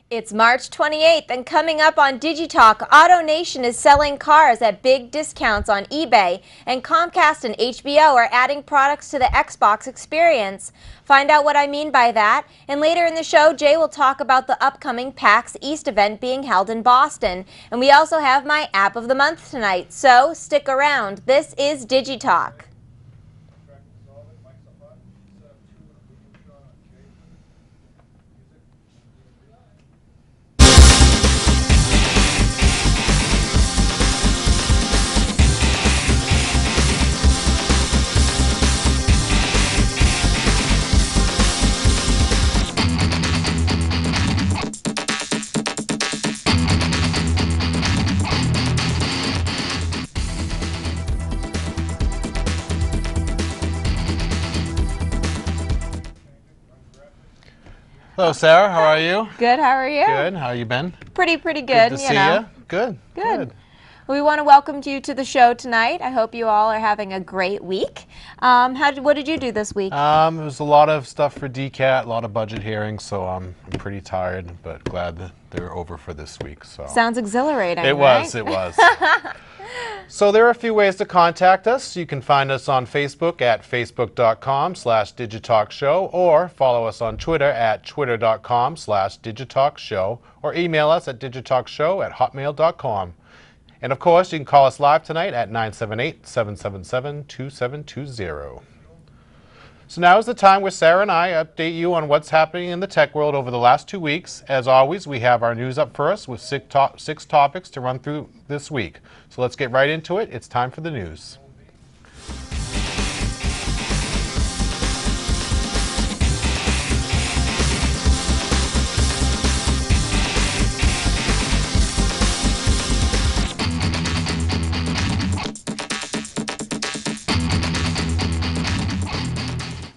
It's March 28th, and coming up on DigiTalk, AutoNation is selling cars at big discounts on eBay, and Comcast and HBO are adding products to the Xbox experience. Find out what I mean by that, and later in the show, Jay will talk about the upcoming PAX East event being held in Boston. And we also have my App of the Month tonight, so stick around. This is DigiTalk. Hello, Sarah. How are you? Good. How are you? Good. How you been? Pretty good. Good to see you. Good. Good. We want to welcome you to the show tonight. I hope you all are having a great week. What did you do this week? It was a lot of stuff for DCAT, a lot of budget hearings, so I'm pretty tired, but glad that they're over for this week. So sounds exhilarating. It was. It was. So there are a few ways to contact us. You can find us on Facebook at facebook.com/DigitalkShow, or follow us on Twitter at twitter.com/DigitalkShow, or email us at digitalkshow@hotmail.com. And of course, you can call us live tonight at 978-777-2720. So now is the time where Sarah and I update you on what's happening in the tech world over the last 2 weeks. As always, we have our news up first with six topics to run through this week. So let's get right into it. It's time for the news.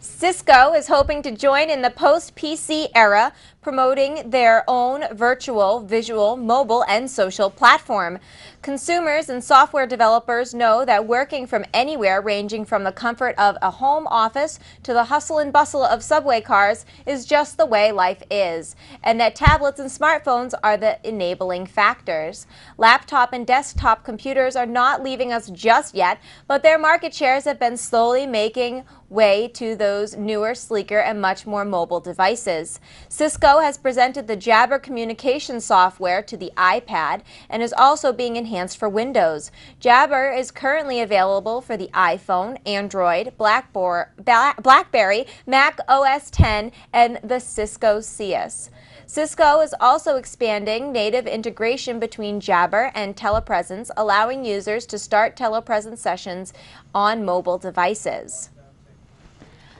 Cisco is hoping to join in the post-PC era, promoting their own virtual, visual, mobile, and social platform. Consumers and software developers know that working from anywhere, ranging from the comfort of a home office to the hustle and bustle of subway cars, is just the way life is, and that tablets and smartphones are the enabling factors. Laptop and desktop computers are not leaving us just yet, but their market shares have been slowly making way to those newer, sleeker, and much more mobile devices. Cisco has presented the Jabber communication software to the iPad and is also being enhanced for Windows. Jabber is currently available for the iPhone, Android, BlackBerry, Mac OS X, and the Cisco CS. Cisco is also expanding native integration between Jabber and telepresence, allowing users to start telepresence sessions on mobile devices.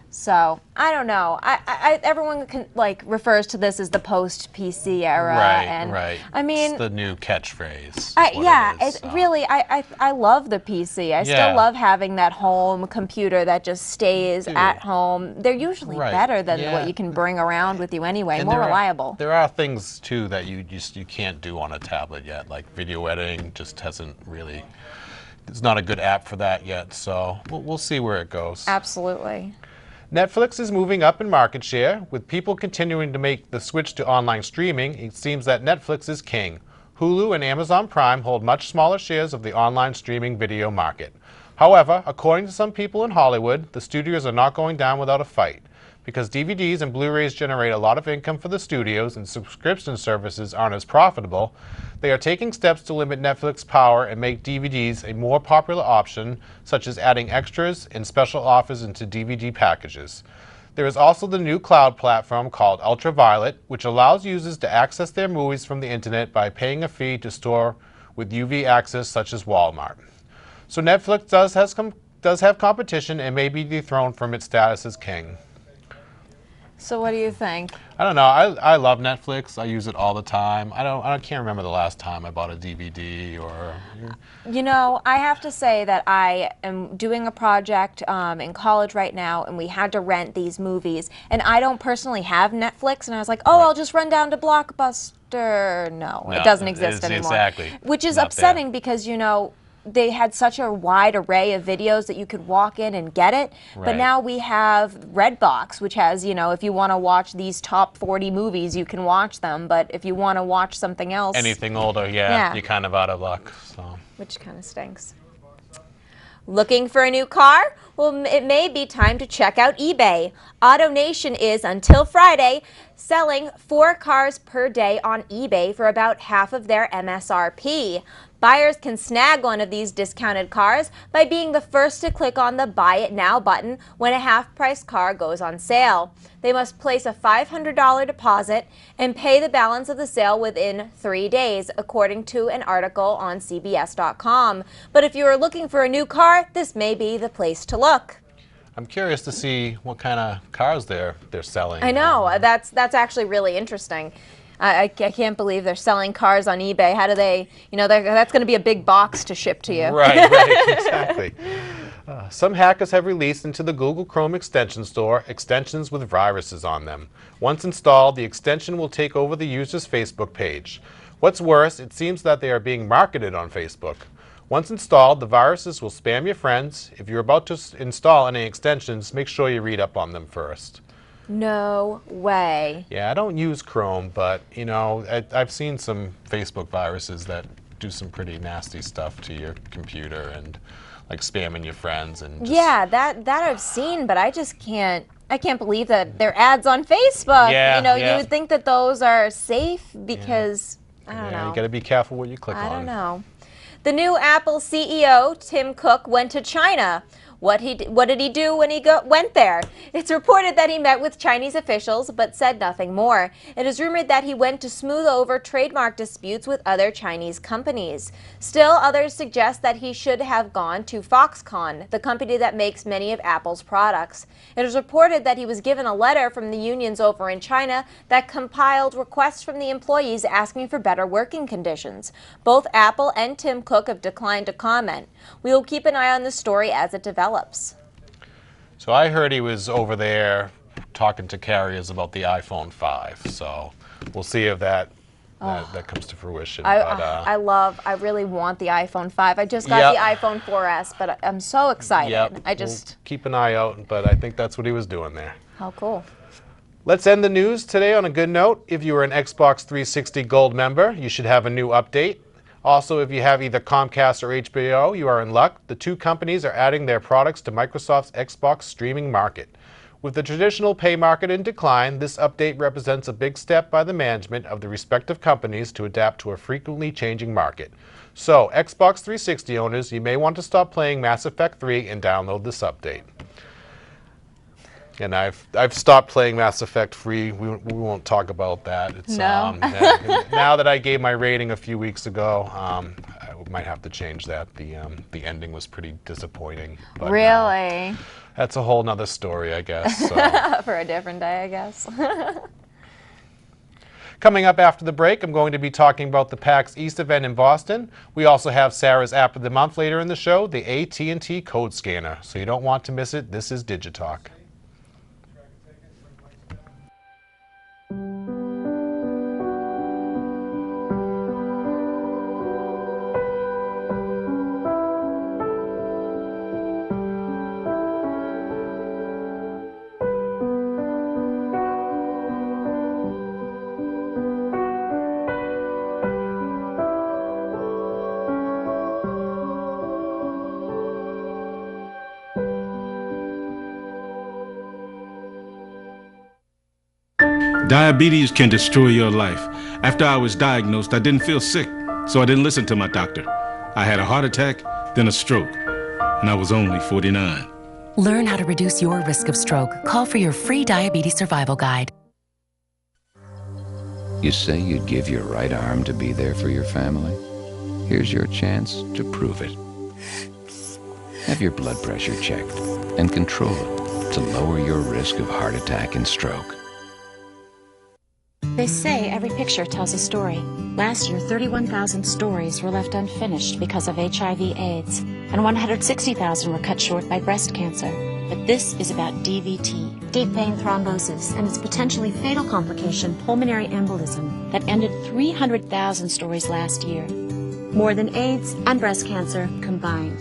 So, I don't know. Everyone refers to this as the post-PC era. Right, right. I mean, it's the new catchphrase. Really, I love the PC. I still love having that home computer that just stays at home. They're usually better than what you can bring around with you anyway, and more reliable. There are things, too, that you can't do on a tablet yet, like video editing just hasn't really... It's not a good app for that yet, so we'll see where it goes. Absolutely. Netflix is moving up in market share. With people continuing to make the switch to online streaming, it seems that Netflix is king. Hulu and Amazon Prime hold much smaller shares of the online streaming video market. However, according to some people in Hollywood, the studios are not going down without a fight. Because DVDs and Blu-rays generate a lot of income for the studios and subscription services aren't as profitable, they are taking steps to limit Netflix's power and make DVDs a more popular option, such as adding extras and special offers into DVD packages. There is also the new cloud platform called Ultraviolet, which allows users to access their movies from the internet by paying a fee to store with UV access, such as Walmart. So Netflix does have competition and may be dethroned from its status as king. So what do you think? I don't know. I love Netflix. I use it all the time. I can't remember the last time I bought a DVD or... You know, I have to say that I am doing a project in college right now, and we had to rent these movies. And I don't personally have Netflix, and I was like, oh, I'll just run down to Blockbuster. No, it doesn't exist anymore. Exactly. Which is upsetting because, you know, they had such a wide array of videos that you could walk in and get it. But Right. now we have Redbox, which has, you know, if you want to watch these top 40 movies, you can watch them. But if you want to watch something else, Anything older, yeah, you're kind of out of luck. So. which kind of stinks. Looking for a new car? Well, it may be time to check out eBay. AutoNation is, until Friday, selling 4 cars per day on eBay for about half of their MSRP. Buyers can snag one of these discounted cars by being the first to click on the Buy It Now button when a half-price car goes on sale. They must place a $500 deposit and pay the balance of the sale within 3 days, according to an article on CBS.com. But if you are looking for a new car, this may be the place to look. I'm curious to see what kind of cars they're selling. I know, that's actually really interesting. I can't believe they're selling cars on eBay. How do they, you know, that's going to be a big box to ship to you. Right, exactly. Some hackers have released into the Google Chrome extension store extensions with viruses on them. Once installed, the extension will take over the user's Facebook page. What's worse, it seems that they are being marketed on Facebook. Once installed, the viruses will spam your friends. If you're about to install any extensions, make sure you read up on them first. No way. Yeah, I don't use Chrome, but, you know, I've seen some Facebook viruses that do some pretty nasty stuff to your computer and like spamming your friends and just... Yeah, that I've seen, but I just can't believe that they're ads on Facebook. Yeah, you know, yeah. you would think that those are safe because I don't know. You got to be careful what you click on. I don't know. The new Apple CEO, Tim Cook, went to China. What did he do when he went there? It's reported that he met with Chinese officials but said nothing more. It is rumored that he went to smooth over trademark disputes with other Chinese companies. Still, others suggest that he should have gone to Foxconn, the company that makes many of Apple's products. It is reported that he was given a letter from the unions over in China that compiled requests from the employees asking for better working conditions. Both Apple and Tim Cook have declined to comment. We will keep an eye on the story as it develops. So I heard he was over there talking to carriers about the iPhone 5. So we'll see if that comes to fruition. I really want the iPhone 5. I just got the iPhone 4S, but I'm so excited. Yep. We'll keep an eye out, but I think that's what he was doing there. How cool. Let's end the news today on a good note. If you are an Xbox 360 Gold member, you should have a new update. Also, if you have either Comcast or HBO, you are in luck. The two companies are adding their products to Microsoft's Xbox streaming market. With the traditional pay market in decline, this update represents a big step by the management of the respective companies to adapt to a frequently changing market. So, Xbox 360 owners, you may want to stop playing Mass Effect 3 and download this update. And I've stopped playing Mass Effect 3. We won't talk about that. It's, no. Now that I gave my rating a few weeks ago, I might have to change that. The ending was pretty disappointing. But, really? That's a whole nother story, I guess. So. For a different day, I guess. Coming up after the break, I'm going to be talking about the PAX East event in Boston. We also have Sarah's App of the Month later in the show, the AT&T Code Scanner. So you don't want to miss it. This is DIGITALK. Diabetes can destroy your life. After I was diagnosed, I didn't feel sick, so I didn't listen to my doctor. I had a heart attack, then a stroke, and I was only 49. Learn how to reduce your risk of stroke. Call for your free diabetes survival guide. You say you'd give your right arm to be there for your family? Here's your chance to prove it. Have your blood pressure checked and control it to lower your risk of heart attack and stroke. They say every picture tells a story. Last year, 31,000 stories were left unfinished because of HIV/AIDS, and 160,000 were cut short by breast cancer. But this is about DVT, deep vein thrombosis, and its potentially fatal complication, pulmonary embolism, that ended 300,000 stories last year. more than AIDS and breast cancer combined.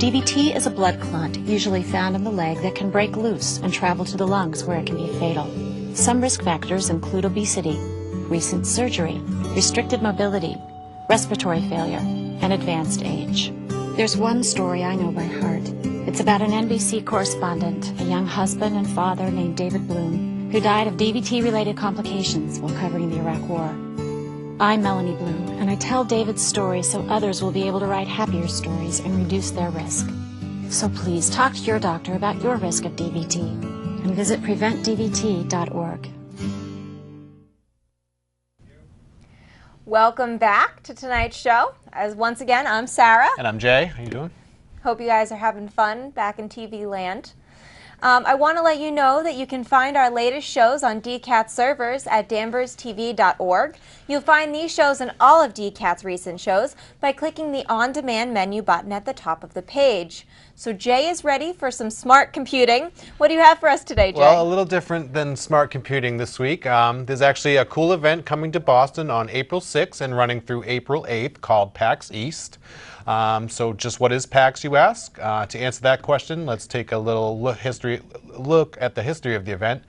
DVT is a blood clot, usually found in the leg, that can break loose and travel to the lungs where it can be fatal. Some risk factors include obesity, recent surgery, restricted mobility, respiratory failure, and advanced age. There's one story I know by heart. It's about an NBC correspondent, a young husband and father named David Bloom, who died of DVT-related complications while covering the Iraq War. I'm Melanie Bloom, and I tell David's story so others will be able to write happier stories and reduce their risk. So please talk to your doctor about your risk of DVT and visit preventdvt.org. Welcome back to tonight's show. As once again, I'm Sarah. And I'm Jay. How you doing? Hope you guys are having fun back in TV land. I want to let you know that you can find our latest shows on DCAT's servers at danverstv.org. You'll find these shows and all of DCAT's recent shows by clicking the On-Demand menu button at the top of the page. So Jay is ready for some smart computing. What do you have for us today, Jay? Well, a little different than smart computing this week. There's actually a cool event coming to Boston on April 6th and running through April 8th called PAX East. So just what is PAX, you ask? To answer that question, let's take a little look at the history of the event.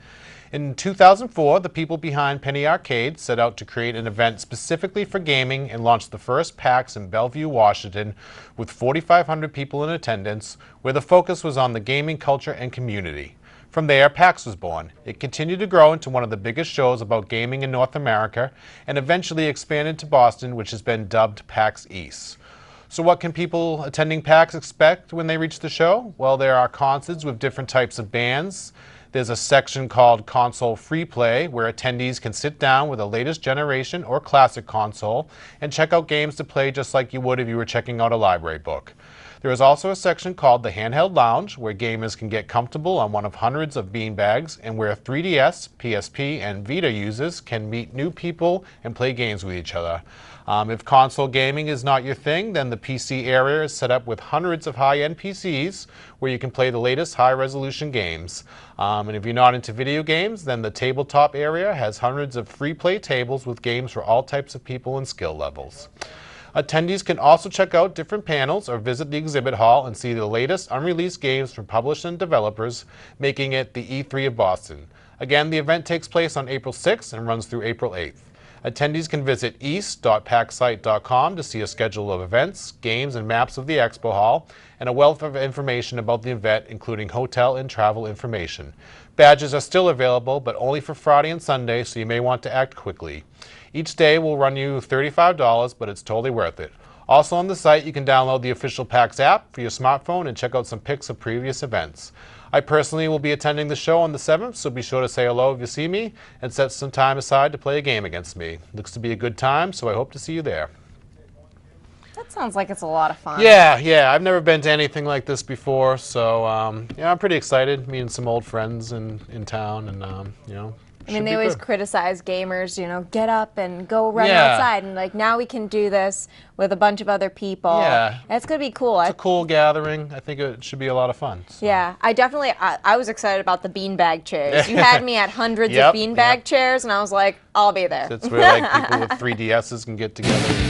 In 2004, the people behind Penny Arcade set out to create an event specifically for gaming and launched the first PAX in Bellevue, Washington, with 4,500 people in attendance, where the focus was on the gaming culture and community. From there, PAX was born. It continued to grow into one of the biggest shows about gaming in North America, and eventually expanded to Boston, which has been dubbed PAX East. So what can people attending PAX expect when they reach the show? Well, there are concerts with different types of bands. There's a section called Console Free Play, where attendees can sit down with the latest generation or classic console and check out games to play just like you would if you were checking out a library book. There is also a section called the Handheld Lounge, where gamers can get comfortable on one of hundreds of beanbags and where 3DS, PSP, and Vita users can meet new people and play games with each other. If console gaming is not your thing, then the PC area is set up with hundreds of high-end PCs where you can play the latest high-resolution games. And if you're not into video games, then the tabletop area has hundreds of free play tables with games for all types of people and skill levels. Attendees can also check out different panels or visit the exhibit hall and see the latest unreleased games from publishers and developers, making it the E3 of Boston. Again, the event takes place on April 6th and runs through April 8th. Attendees can visit east.paxsite.com to see a schedule of events, games, and maps of the expo hall, and a wealth of information about the event, including hotel and travel information. Badges are still available, but only for Friday and Sunday, so you may want to act quickly. Each day will run you $35, but it's totally worth it. Also on the site, you can download the official PAX app for your smartphone and check out some pics of previous events. I personally will be attending the show on the 7th, so be sure to say hello if you see me and set some time aside to play a game against me. Looks to be a good time, so I hope to see you there. That sounds like it's a lot of fun. Yeah, I've never been to anything like this before, so yeah, I'm pretty excited, meeting some old friends in town, and you know. I mean, they always criticize gamers, you know, get up and go run outside, and like now we can do this with a bunch of other people. Yeah. And it's going to be cool. It's a cool gathering. I think it should be a lot of fun. So. Yeah, I was excited about the beanbag chairs. You had me at hundreds of beanbag chairs, and I was like, I'll be there. It's where like people with 3DSs can get together.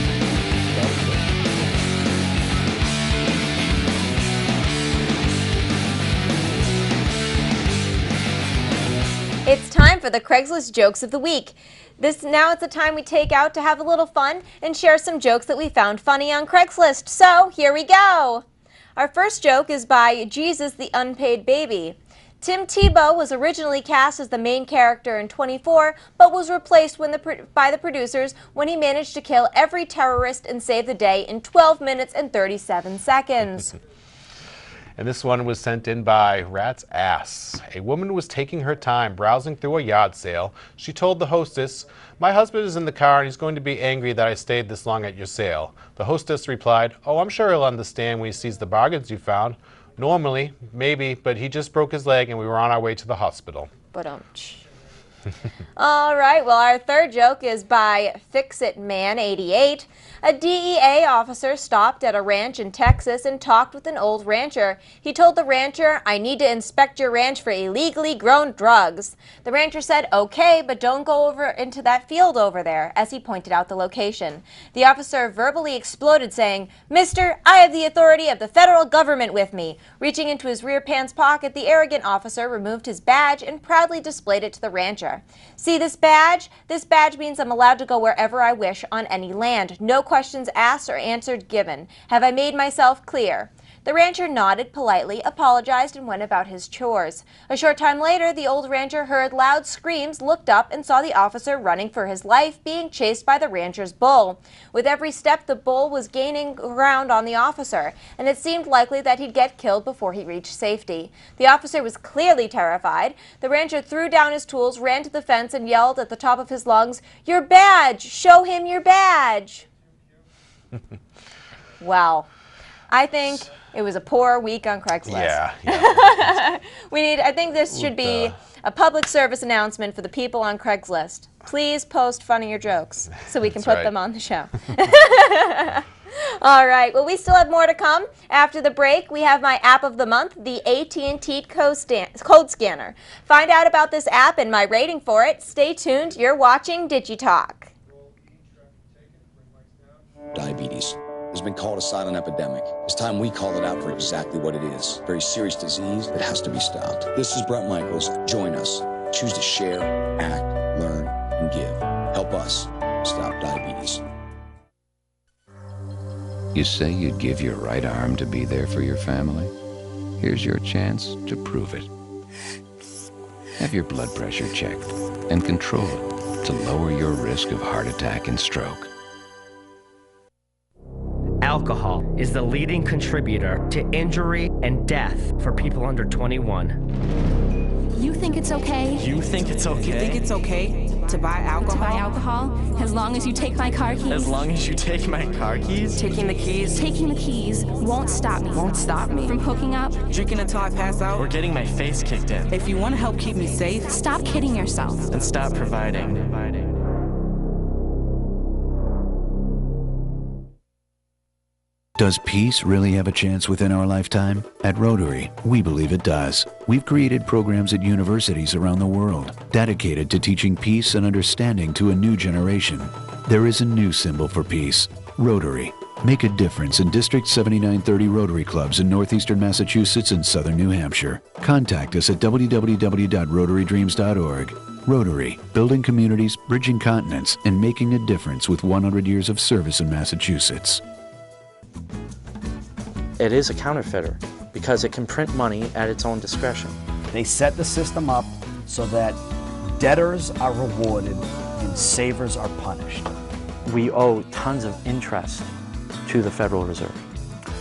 It's time for the Craigslist Jokes of the Week. Now it's the time we take out to have a little fun and share some jokes that we found funny on Craigslist. So here we go. Our first joke is by Jesus the Unpaid Baby. Tim Tebow was originally cast as the main character in 24, but was replaced by the producers when he managed to kill every terrorist and save the day in 12 minutes and 37 seconds. And this one was sent in by Rat's Ass. A woman was taking her time browsing through a yard sale. She told the hostess, "My husband is in the car and he's going to be angry that I stayed this long at your sale." The hostess replied, "Oh, I'm sure he'll understand when he sees the bargains you found. Normally, maybe, but he just broke his leg and we were on our way to the hospital." But All right, well, our third joke is by Fix-It-Man88. A DEA officer stopped at a ranch in Texas and talked with an old rancher. He told the rancher, "I need to inspect your ranch for illegally grown drugs." The rancher said, "Okay, but don't go over into that field over there," as he pointed out the location. The officer verbally exploded, saying, "Mister, I have the authority of the federal government with me." Reaching into his rear pants pocket, the arrogant officer removed his badge and proudly displayed it to the rancher. "See this badge? This badge means I'm allowed to go wherever I wish on any land. No questions asked or answered given. Have I made myself clear?" The rancher nodded politely, apologized, and went about his chores. A short time later, the old rancher heard loud screams, looked up, and saw the officer running for his life, being chased by the rancher's bull. With every step, the bull was gaining ground on the officer, and it seemed likely that he'd get killed before he reached safety. The officer was clearly terrified. The rancher threw down his tools, ran to the fence, and yelled at the top of his lungs, "Your badge! Show him your badge!" Well, I think it was a poor week on Craigslist. Yeah. I think this should be a public service announcement for the people on Craigslist. Please post funnier jokes so we can put them on the show. All right, well, we still have more to come. After the break, we have my app of the month, the AT&T code scanner. Find out about this app and my rating for it. Stay tuned. You're watching DIGITALK. Diabetes has been called a silent epidemic. It's time we call it out for exactly what it is. A very serious disease that has to be stopped. This is Brett Michaels. Join us. Choose to share, act, learn, and give. Help us stop diabetes. You say you'd give your right arm to be there for your family? Here's your chance to prove it. Have your blood pressure checked and control it to lower your risk of heart attack and stroke. Alcohol is the leading contributor to injury and death for people under 21. You think it's okay? You think it's okay? You think it's okay to buy alcohol? To buy alcohol? As long as you take my car keys? As long as you take my car keys? Taking the keys? Taking the keys won't stop me. Won't stop me. From hooking up? Drinking until I pass out? Or getting my face kicked in? If you want to help keep me safe, stop kidding yourself. And stop providing. Does peace really have a chance within our lifetime? At Rotary, we believe it does. We've created programs at universities around the world dedicated to teaching peace and understanding to a new generation. There is a new symbol for peace, Rotary. Make a difference in District 7930 Rotary Clubs in northeastern Massachusetts and southern New Hampshire. Contact us at www.rotarydreams.org. Rotary, building communities, bridging continents, and making a difference with 100 years of service in Massachusetts. It is a counterfeiter because it can print money at its own discretion. They set the system up so that debtors are rewarded and savers are punished. We owe tons of interest to the Federal Reserve.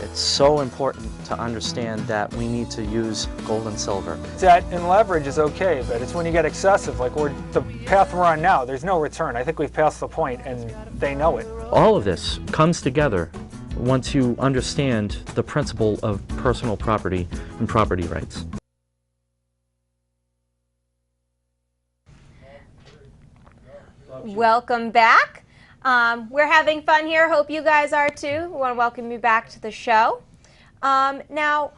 It's so important to understand that we need to use gold and silver. Debt and leverage is okay, but it's when you get excessive, like the path we're on now, there's no return. I think we've passed the point and they know it. All of this comes together once you understand the principle of personal property and property rights. Welcome back. We're having fun here. Hope you guys are too. We want to welcome you back to the show. Now,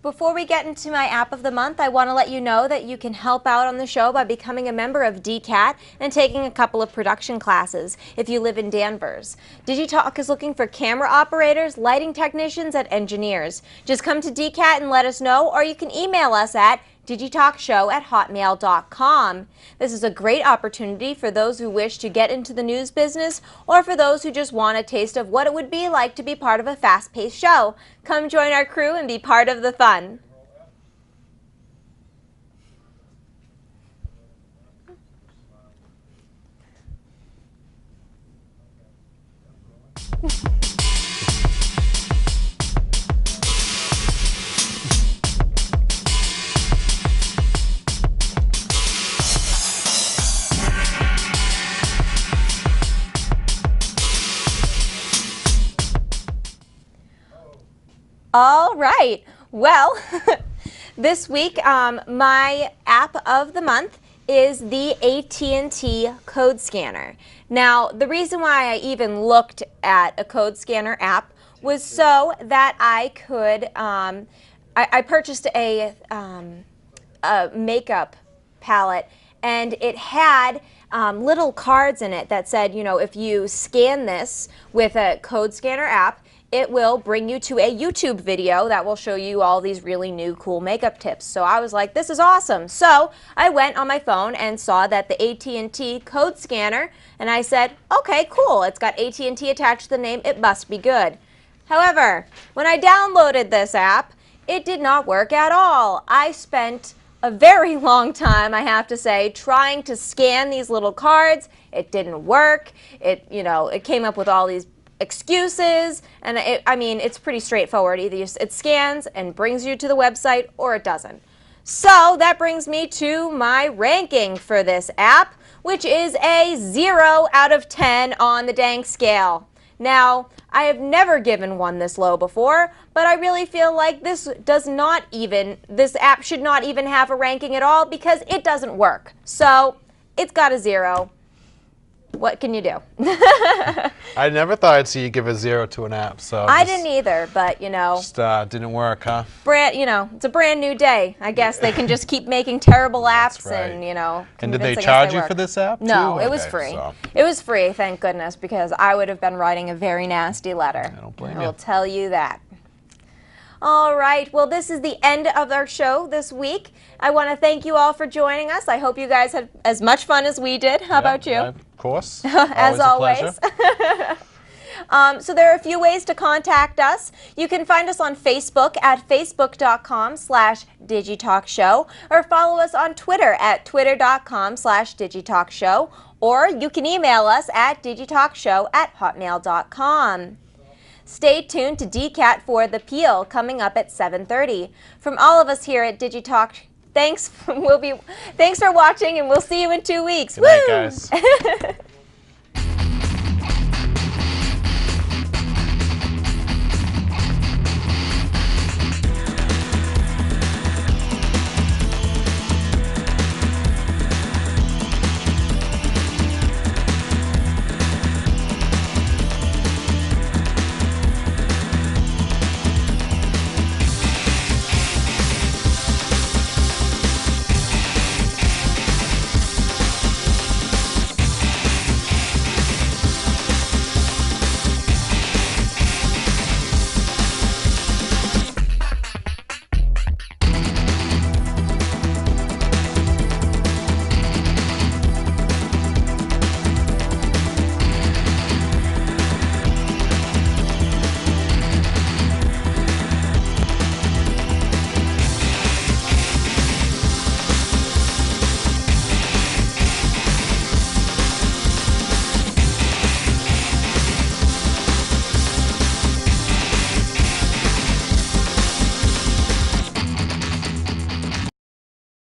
before we get into my app of the month, I want to let you know that you can help out on the show by becoming a member of DCAT and taking a couple of production classes if you live in Danvers. DigiTalk is looking for camera operators, lighting technicians, and engineers. Just come to DCAT and let us know, or you can email us at digitalkshow@hotmail.com. This is a great opportunity for those who wish to get into the news business or for those who just want a taste of what it would be like to be part of a fast-paced show. Come join our crew and be part of the fun. All right. Well, this week my app of the month is the AT&T code scanner. Now, the reason why I even looked at a code scanner app was so that I could, I purchased a makeup palette, and it had little cards in it that said, you know, if you scan this with a code scanner app, it will bring you to a YouTube video that will show you all these really new cool makeup tips. So I was like, this is awesome. So I went on my phone and saw that the AT&T code scanner, and I said, okay, cool. It's got AT&T attached to the name. It must be good. However, when I downloaded this app, it did not work at all. I spent a very long time, I have to say, trying to scan these little cards. It didn't work. It, you know, it came up with all these excuses, and I mean, it's pretty straightforward. Either it scans and brings you to the website, or it doesn't. So that brings me to my ranking for this app, which is a 0 out of 10 on the dang scale. Now, I have never given one this low before, but I really feel like this app should not even have a ranking at all because it doesn't work. So it's got a 0. What can you do? I never thought I'd see you give a 0 to an app. So I didn't either, but you know, just didn't work, huh? You know, it's a brand new day. I guess they can just keep making terrible apps, right. and you know. And did they charge you for this app? No, too? it was free. It was free, thank goodness, because I would have been writing a very nasty letter. I don't blame I you. will tell you that. All right, well, this is the end of our show this week. I want to thank you all for joining us. I hope you guys had as much fun as we did. How about you? Of course. As always. So there are a few ways to contact us. You can find us on Facebook at facebook.com/DigiTalkShow, or follow us on Twitter at twitter.com/DigiTalkShow, or you can email us at digitalkshow@hotmail.com. Stay tuned to DCAT for The Peel coming up at 7:30. From all of us here at DigiTalk, thanks for watching, and we'll see you in 2 weeks. Good night, guys.